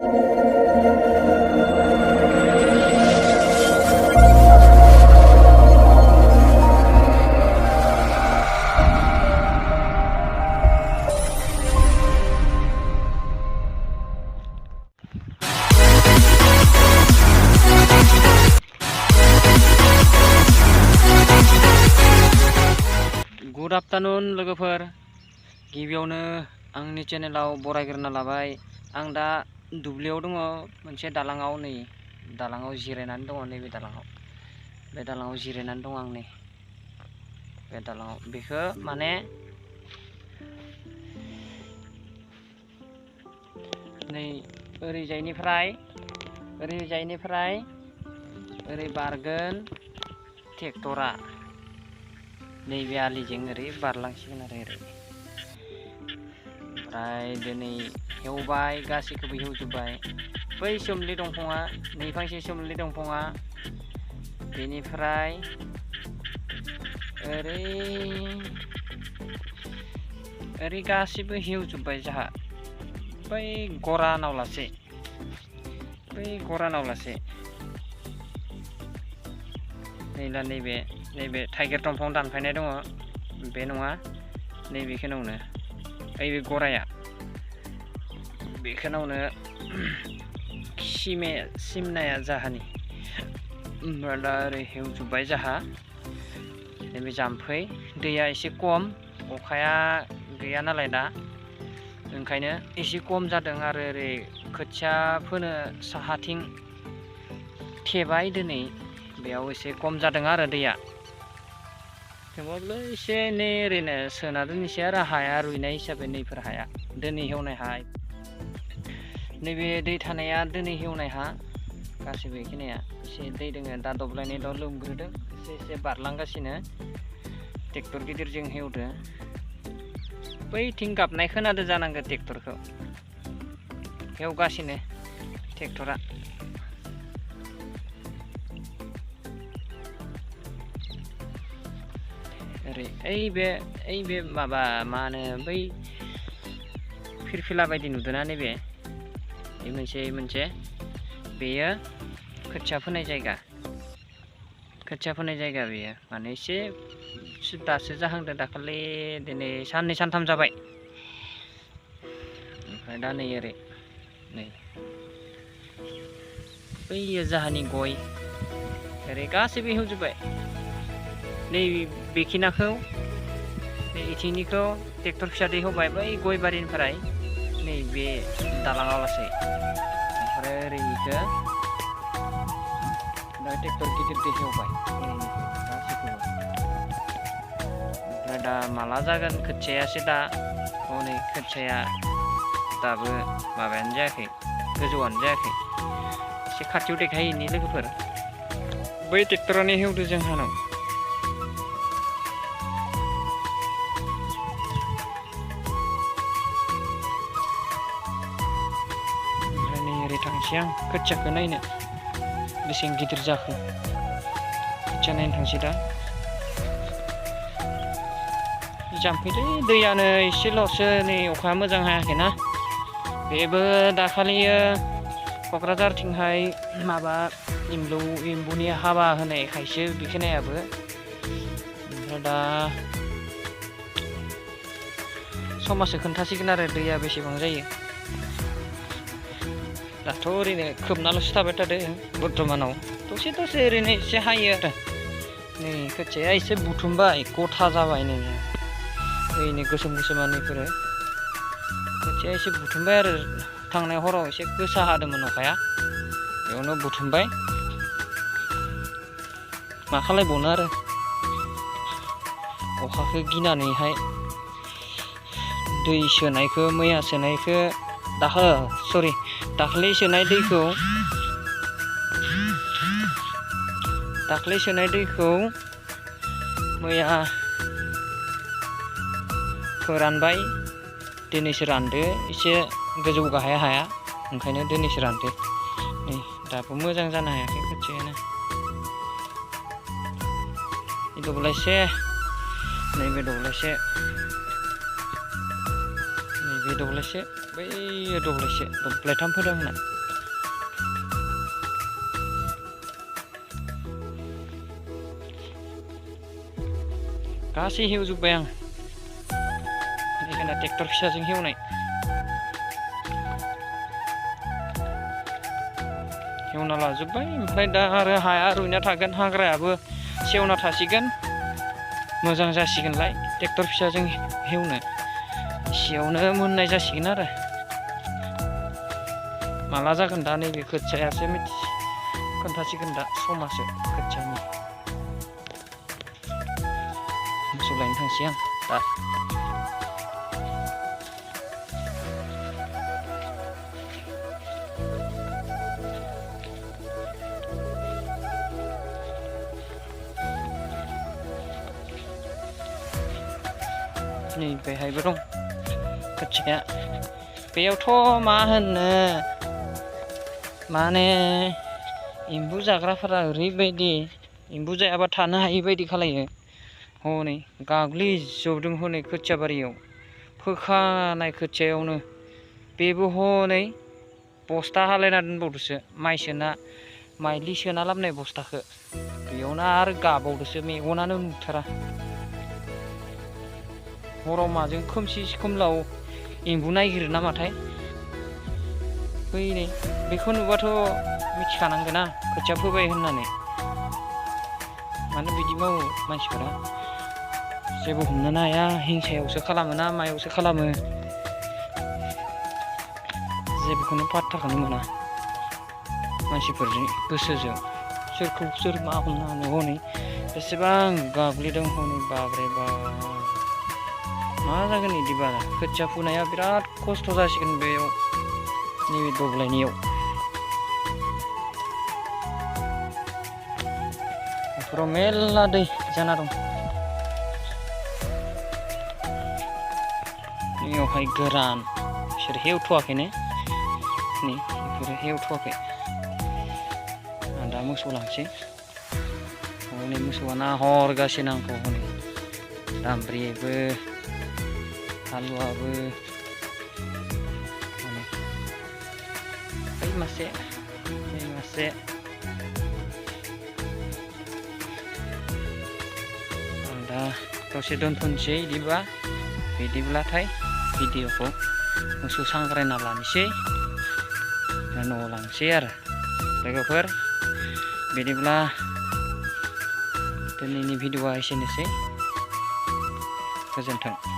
Good afternoon लोगोफोर, गिबियावनो आंनि चेनेलाव बरायग्रोना लाबाय। आं दा दुब्लियाव दङ, मोनसे दालाङाव। नै दालाङाव जिरायनानै दङ। नैबे दालाङाव, बे दालाङाव जिरायनानै दङ आं। नै बे दालाङाव, बेखौ माने नै ओरैजायनिफ्राय ओरै बारगोन ट्रेक्टरा। नैबे आलिजों ओरै बारलांसिगोन आरो ओरै। ओमफ्राय दिनै हेवबाय, गासैखौबो हेवजोब्बाय। बै सोमलि दंफाङा, नै फांसे सोमलि दंफाङा, बेनिफ्राय ओरै गासैबो हेवजोब्बाय जोंहा। बै गरानाव लासे नैबे थाइगिर दंफां दानफायनाय दङ, बे नङा, नैबेखिनावनो ओइ बे गराया, बेखिनावनो सिमनाया जाहानि। ओमफ्राय दा ओरै हेवजोब्बाय जाहा। नैबे जाम्फै, दैया एसे खम, अखाया गैया नालाय दा, ओंखायनो एसे खम जादों। आरो ओरै खोथिया फोनो साहाथिं थेबाय दिनै, बेयाव एसे खम जादों आरो दैया। थेवब्लाबो एसे एनै ओरैनो सोना दोननोसै आरो हाया रुइनाय हिसाबै। नैफोर हाया दिनै हेवनाय हा, नैबे दै थानाया दिनै हेवनाय हा, गासैबो बेखिनिया एसे दै दोङो। दा दब्लायनै दा लोमग्रोदों, एसे बारलांगासिनो। ट्रेक्टर गिदिरजों हेवदो। बैथिं गाबनाय खोनादो जानांगौ ट्रेक्टरखौ, हेवगासिनो ट्रेक्टरा। ओरै ओइ बे माबा मा होनो, बै फिरफिला बायदि नुदोंना नैबे मोनसे बेयो खोथिया फोनाय जायगा बेयो। माने एसे दासो जाहांदों, दाखालि दिनै साननै सानथाम जाबाय। ओमफ्राय दा नै ओरै बैयो जाहानि गय, ओरै गासैबो हेवजोब्बाय। नै बेखिनाखौ, नै इथिंनिखौ ट्रेक्टर फिसाजों हेवबाय, बै गय बारिनिफ्राय नैबे दालाङाव लासै। ओमफ्राय ओरैनिखौ दा ट्रेक्टर गिदिरजों हेवबाय गासैखौबो। ओमफ्राय दा माला जागोन खोथियायासो दा, हनै खोथियाया दाबो माबायानो जायाखै, गोजौआनो जायाखै। एसे खाथियाव देखायहैनि लोगोफोर, बै ट्रेक्टरानो हेवदो जोंहानाव। ओमफ्राय नै ओरै थांसै आं खोथियाखौ नायनो, बेसेबां गिदिर जाखो। खोथिया नायनो थांसै दा। जाम्फैलै दैयानो एसेल'सो, नै अखाया मोजां हायाखैना। बेबो दाखालियो क'क्राझारथिंहाय माबा एम्बुनि हाबा होनायखायसो बेखिनियाबो। ओमफ्राय दा समासो खोन्थासिगोन आरो दैया बेसेबां जायो। दाथ' ओरैनो खोबनाल'सो थाबाय थादों बर्थमानाव, दसे ओरैनो एसे हायो आरो। नै खोथियाया एसे बुथुमबाय, गथा जाबाय। नै ओरैनो गोसोमा नैफोरो खोथिया एसे बुथुमबाय आरो। थांनाय हराव एसे गोसा हादोंमोन अखाया, बेयावनो बुथुमबाय। मा खालायबावनो आरो, अखाखौ गिनानैहाय दै सोनायखौ, मैया सोनायखौ, दाख्लै सोनाय दैखौ मैया फोरानबाय, दिनैसो रानदो। एसे गोजौ गाहाय हाया, ओंखायनो दिनैसो रानदो। नै दाबो मोजां जानो हायाखै खोथियायानो। दब्लायसे, नैबे दब्लायसे, बै दब्लायसे दब्लायथाम फोदों आंना गासै हेवजोब्बाय आं बेखायनो ट्रेक्टर फिसाजों हेवनाय हेवना लाजोब्बाय ओमफ्राय दा आरो हाया रुइना थागोन हाग्रायाबो सेवना थासिगोन मोजां जासिगोनलाय ट्रेक्टर फिसाजों हेवनो एसेयावनो मोननाय जासिगोन आरो माला जागोन दा नैबे खोथियायासो खोन्थासिगोन दा समासो खोथियानि मोसौ लायनो थांसै आं दा नै बेहायबो दं खोथिया बेयावथ' मा होननो माने एम्बु जाग्राफोरा ओरैबायदि एम्बु जायाबा थानो हायि बायदि खालायो हनै गाग्लिजोबदों हनै खोथिया बारियाव फोखानाय खोथियायावनो बेबो हनै बस्था हालायना दोनबावदोसो माइलि सोना लाबोनाय बस्थाखौ बेयावनो आरो गाबावदोसो मेगनानो नुथारा हराव माजों खोमसि खोमलाव एम्बु नागिरो नामाथाय फैनै बेखौ नुबाथ' मिथिखानांगोना खोथिया फोबाय होननानै मानो बिदि मावो मानसिफोरा जेबो हमनोनो हाया हिंसायावसो खालामोना मायावसो खालामो जेबोखौनो पात्ताखौनो मोना मानसिफोरनि गोसोजों सोरखौ सोर मा हमनो हानो हनै बेसेबां गाग्लिदों हनै बाब्रे बाब मा जागोन बिदिबा खोथिया फुनाया बिराद खस्थ' जासिगोन बेयाव नैबे दब्लायनियाव बेफोराव मेरला दै जाना दं बेयावहाय गोरान बिसोर हेवथ'वाखैनो नै बेफोरो हेवथ'वाखै आं दा मोसौ लांसै हनै मोसौआ नाहरगासिनो आंखौ हनै दामब्रिबो हालुवाबो बै मासे आं दा दसे दोनथ'नोसै बिदिब्लाथाय भिडिअखौ मोसौ सांग्रायना लानोसै न'आव लांसै आरो लोगोफोर बिदिब्ला दिनैनि भिडिअआ एसेनोसै गोजोन्थों।